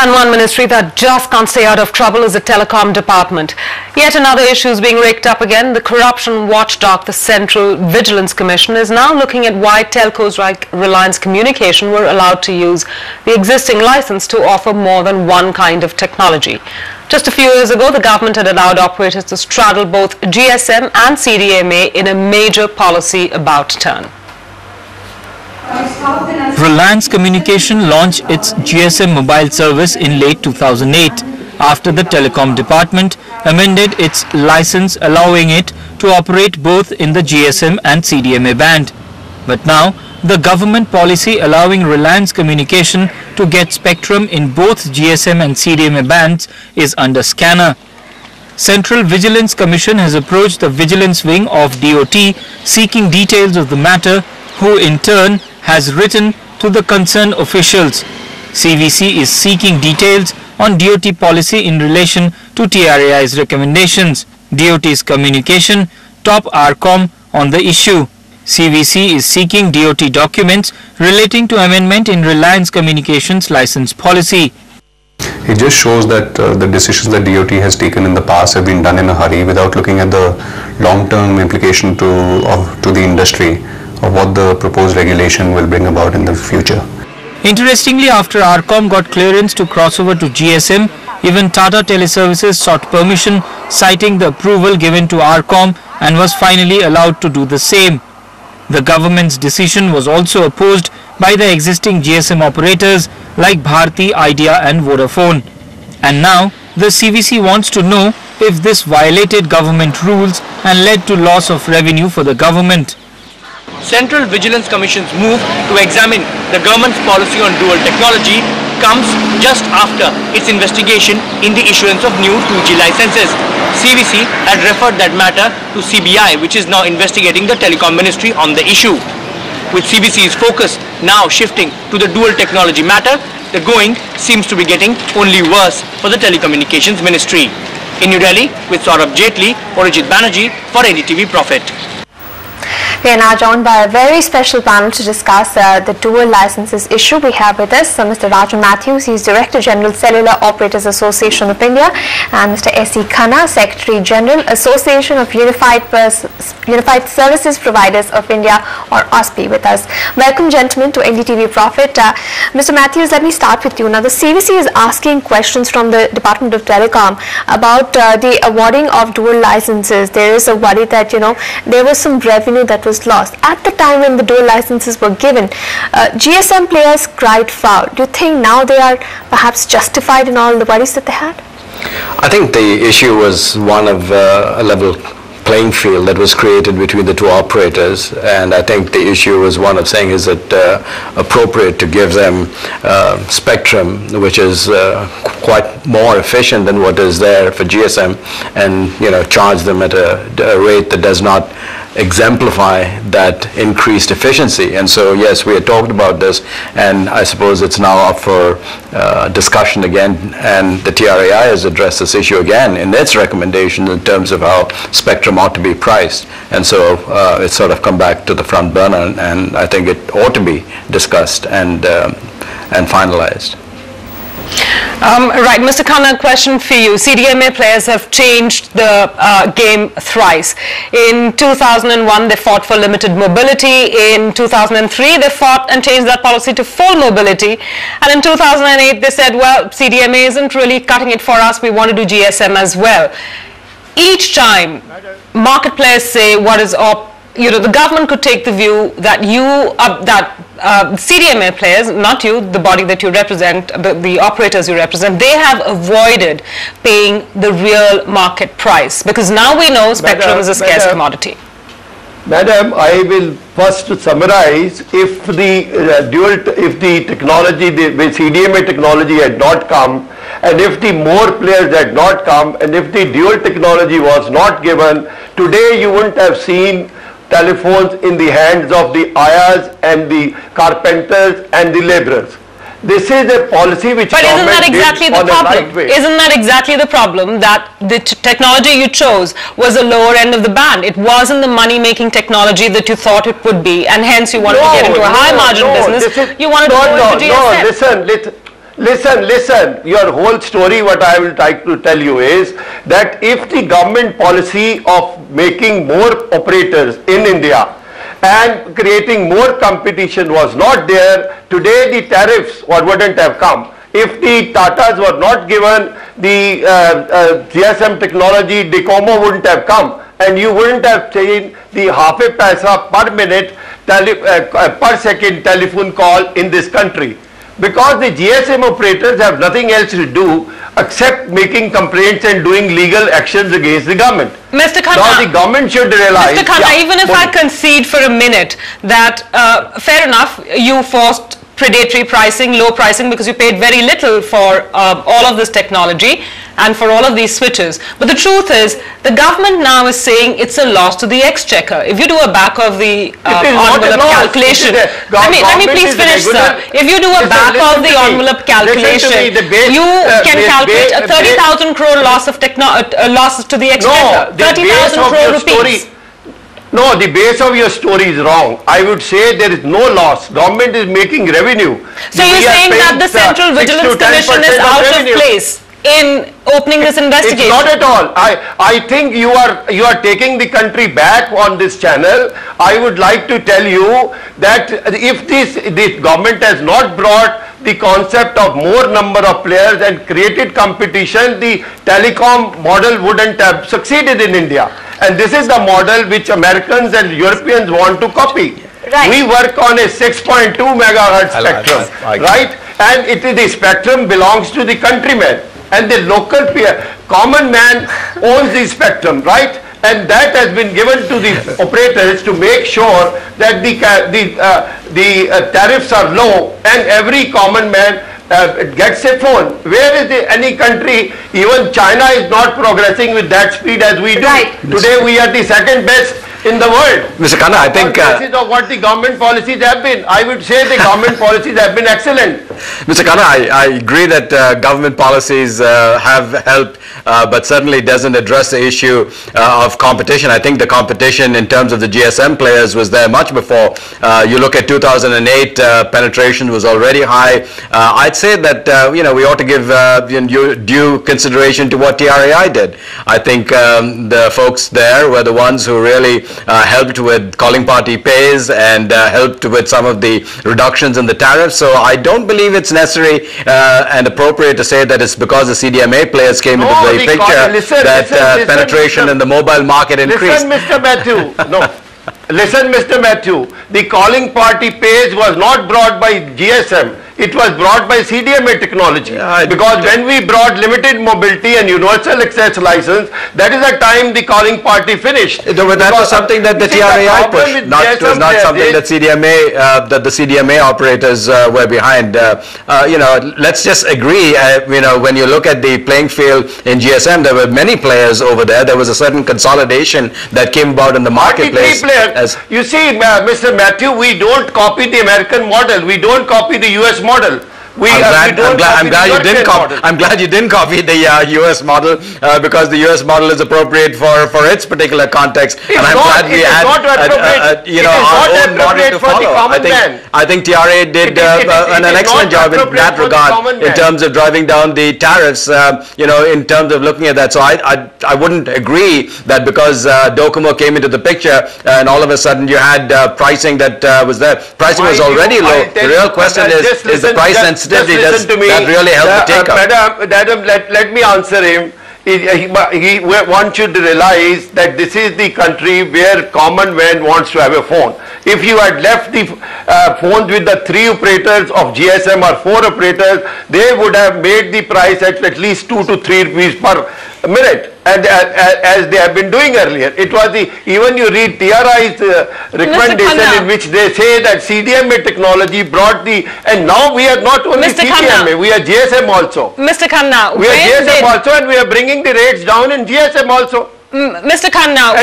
And one ministry that just can't stay out of trouble is the Telecom Department. Yet another issue is being raked up again. The corruption watchdog, the Central Vigilance Commission, is now looking at why telcos like Reliance Communication were allowed to use the existing license to offer more than one kind of technology. Just a few years ago, the government had allowed operators to straddle both GSM and CDMA in a major policy about turn. Reliance Communication launched its GSM mobile service in late 2008 after the Telecom Department amended its license, allowing it to operate both in the GSM and CDMA band. But now, the government policy allowing Reliance Communication to get spectrum in both GSM and CDMA bands is under scanner. Central Vigilance Commission has approached the Vigilance Wing of DOT seeking details of the matter, who in turn has written to the concerned officials. CVC is seeking details on DOT policy in relation to TRAI's recommendations. DOT's communication top RCOM on the issue. CVC is seeking DOT documents relating to amendment in Reliance Communications license policy. It just shows that the decisions that DOT has taken in the past have been done in a hurry without looking at the long-term implication to the industry of what the proposed regulation will bring about in the future. Interestingly, after RCOM got clearance to cross over to GSM, even Tata Teleservices sought permission, citing the approval given to RCOM, and was finally allowed to do the same. The government's decision was also opposed by the existing GSM operators like Bharti, Idea and Vodafone. And now, the CVC wants to know if this violated government rules and led to loss of revenue for the government. Central Vigilance Commission's move to examine the government's policy on dual technology comes just after its investigation in the issuance of new 2G licenses. CVC had referred that matter to CBI, which is now investigating the Telecom Ministry on the issue. With CVC's focus now shifting to the dual technology matter, the going seems to be getting only worse for the Telecommunications Ministry. In New Delhi, with Saurabh Jetli, Orijit Banerjee for NDTV Profit. We are now joined by a very special panel to discuss the dual licenses issue. We have with us Mr. Raju Matthews, he is Director General Cellular Operators Association of India, and Mr. S.E. Khanna, Secretary General Association of Unified Services Providers of India, or OSPI, with us. Welcome, gentlemen, to NDTV Profit. Mr. Matthews, let me start with you. Now, the CVC is asking questions from the Department of Telecom about the awarding of dual licenses. There is a worry that, there was some revenue that was lost. At the time when the dual licenses were given, GSM players cried foul. Do you think now they are perhaps justified in all the worries that they had? I think the issue was one of a level playing field that was created between the two operators, and I think the issue was one of saying, is it appropriate to give them spectrum which is quite more efficient than what is there for GSM, and charge them at a rate that does not exemplify that increased efficiency. And so yes, we had talked about this, and I suppose it's now up for discussion again, and the TRAI has addressed this issue again in its recommendation in terms of how spectrum ought to be priced, and so it's sort of come back to the front burner, and I think it ought to be discussed and finalized. Right, Mr. Khanna, a question for you. CDMA players have changed the game thrice. In 2001, they fought for limited mobility. In 2003, they fought and changed that policy to full mobility. And in 2008, they said, well, CDMA isn't really cutting it for us. We want to do GSM as well. Each time, market players say what is up. The government could take the view that CDMA players, not you, the body that you represent, the operators you represent, they have avoided paying the real market price, because now we know spectrum is a scarce commodity. Madam, I will first summarize. If the technology, the CDMA technology had not come, and if the more players had not come, and if the dual technology was not given, today you wouldn't have seen telephones in the hands of the ayahs and the carpenters and the laborers. This is a policy which government did on the right way. Isn't that exactly the problem, that the technology you chose was the lower end of the band? It wasn't the money-making technology that you thought it would be, and hence you wanted to get into a high-margin business. You wanted to go into GSM. Listen, your whole story, what I will try to tell you is that if the government policy of making more operators in India and creating more competition was not there, today the tariffs wouldn't have come. If the Tatas were not given the GSM technology, DOCOMO wouldn't have come, and you wouldn't have seen the half a paisa per minute per second telephone call in this country. Because the GSM operators have nothing else to do except making complaints and doing legal actions against the government. Mr. Khanna, now the government should realize... Mr. Khanna, even if I concede for a minute that, fair enough, you forced predatory pricing, low pricing, because you paid very little for all of this technology and for all of these switches. But the truth is, the government now is saying it's a loss to the exchequer. If you do a back of the envelope calculation, let me please finish, sir. If you do a back of the envelope calculation, you can calculate a 30,000 crore loss of losses to the exchequer. 30,000 crore rupees. No, the base of your story is wrong. I would say there is no loss. Government is making revenue. So you're saying that the Central Vigilance Commission is out of place in opening this investigation? It's not at all. I think you are taking the country back on this channel. I would like to tell you that if this government has not brought the concept of more number of players and created competition, the telecom model wouldn't have succeeded in India. And this is the model which Americans and Europeans want to copy. Right. We work on a 6.2 megahertz spectrum, right? And the spectrum belongs to the countryman, and the local common man owns the spectrum, right? And that has been given to the operators to make sure that the tariffs are low and every common man gets a phone. Where is any country, even China is not progressing with that speed as we do. Right. Today we are the second best in the world. Mr. Khanna, I think... this is what the government policies have been. I would say the government policies have been excellent. Mr. Khanna, I agree that government policies have helped, but certainly doesn't address the issue of competition. I think the competition in terms of the GSM players was there much before. You look at 2008, penetration was already high. I'd say that we ought to give due consideration to what TRAI did. I think the folks there were the ones who really helped with calling party pays and helped with some of the reductions in the tariffs. So I don't believe it's necessary and appropriate to say that it's because the CDMA players came into the picture that penetration in the mobile market increased. Listen, Mr. Matthew. No. Listen, Mr. Matthew. The calling party pays was not brought by GSM. It was brought by CDMA technology. Because when we brought limited mobility and universal access license, that is the time the calling party finished. But that was something that the TRAI pushed, not something that the CDMA operators were behind. Let's just agree. When you look at the playing field in GSM, there were many players over there. There was a certain consolidation that came about in the marketplace. 43 players. You see, Mr. Matthew, we don't copy the American model. We don't copy the US model. I'm glad you didn't copy the US model because the US model is appropriate for its particular context, and I'm glad we had our own model to follow. I think TRA did an excellent job in that regard in terms of driving down the tariffs. In terms of looking at that, so I wouldn't agree that because DOCOMO came into the picture and all of a sudden you had pricing that was there. Pricing was already low. The real question is the price sensitivity that really helped the take-up. Madam, let me answer him. He wants you to realize that this is the country where common man wants to have a phone. If you had left the phones with the 3 operators of GSM or 4 operators, they would have made the price at least 2 to 3 rupees per minute, and as they have been doing earlier. It was even you read TRI's recommendation in which they say that CDMA technology brought and now we are not only CDMA, we are GSM also. Mr. Khanna, we are GSM also, and we are bringing the rates down in GSM also. Mr. Khanna,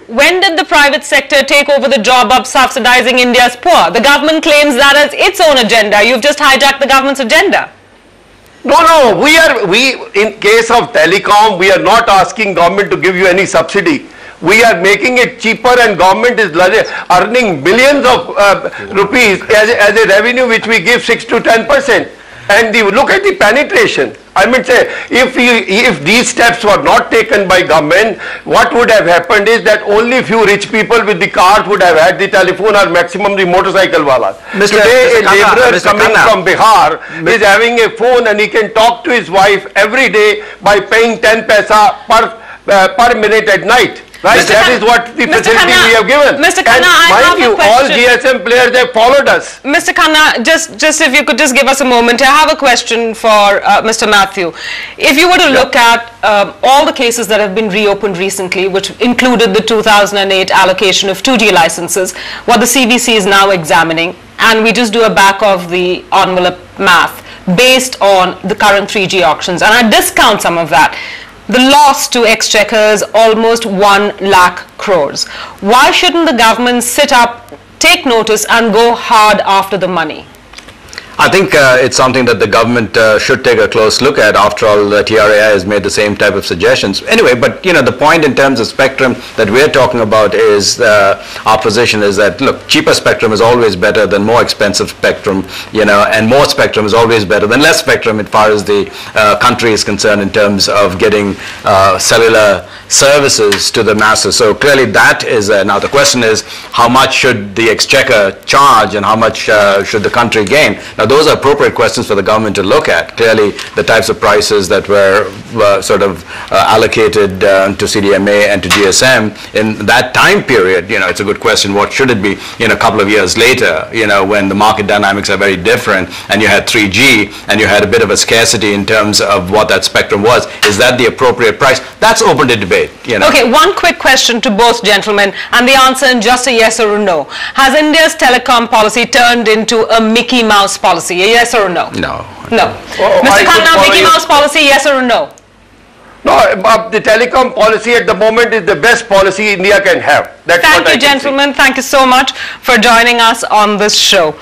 when did the private sector take over the job of subsidizing India's poor? The government claims that as its own agenda. You've just hijacked the government's agenda. No, we in case of telecom, we are not asking government to give you any subsidy. We are making it cheaper, and government is earning millions of rupees as a revenue which we give 6 to 10%. And look at the penetration. I mean, say, if these steps were not taken by government, what would have happened is that only few rich people with the cars would have had the telephone, or maximum the motorcycle wala. Today, a laborer coming from Bihar is having a phone, and he can talk to his wife every day by paying 10 paisa per minute at night. Right, that is what the facility we have given. Mr. Khanna, I have a question. All GSM players have followed us. Mr. Khanna, just if you could just give us a moment. I have a question for Mr. Mathew. If you were to look at all the cases that have been reopened recently, which included the 2008 allocation of 2G licenses, what the CVC is now examining, and we just do a back of the envelope math based on the current 3G auctions, and I discount some of that, the loss to exchequer is almost 1 lakh crores. Why shouldn't the government sit up, take notice, and go hard after the money? I think it's something that the government should take a close look at. After all, the TRAI has made the same type of suggestions. Anyway, but you know, the point in terms of spectrum that we're talking about is our position is that, look, cheaper spectrum is always better than more expensive spectrum, you know, and more spectrum is always better than less spectrum as far as the country is concerned in terms of getting cellular services to the masses. So clearly that is, now the question is, how much should the exchequer charge and how much should the country gain? Now those are appropriate questions for the government to look at. Clearly the types of prices that were sort of allocated to CDMA and to GSM in that time period, you know, it's a good question, what should it be in a couple of years later, you know, when the market dynamics are very different and you had 3G and you had a bit of a scarcity in terms of what that spectrum was. Is that the appropriate price? That's open to debate. You know. Okay, one quick question to both gentlemen, and the answer in just a yes or a no. Has India's telecom policy turned into a Mickey Mouse policy? A yes or a no? No. No. Mr. Khanna, Mickey Mouse policy, yes or a no? No, the telecom policy at the moment is the best policy India can have. That's Thank you, gentlemen. Thank you so much for joining us on this show.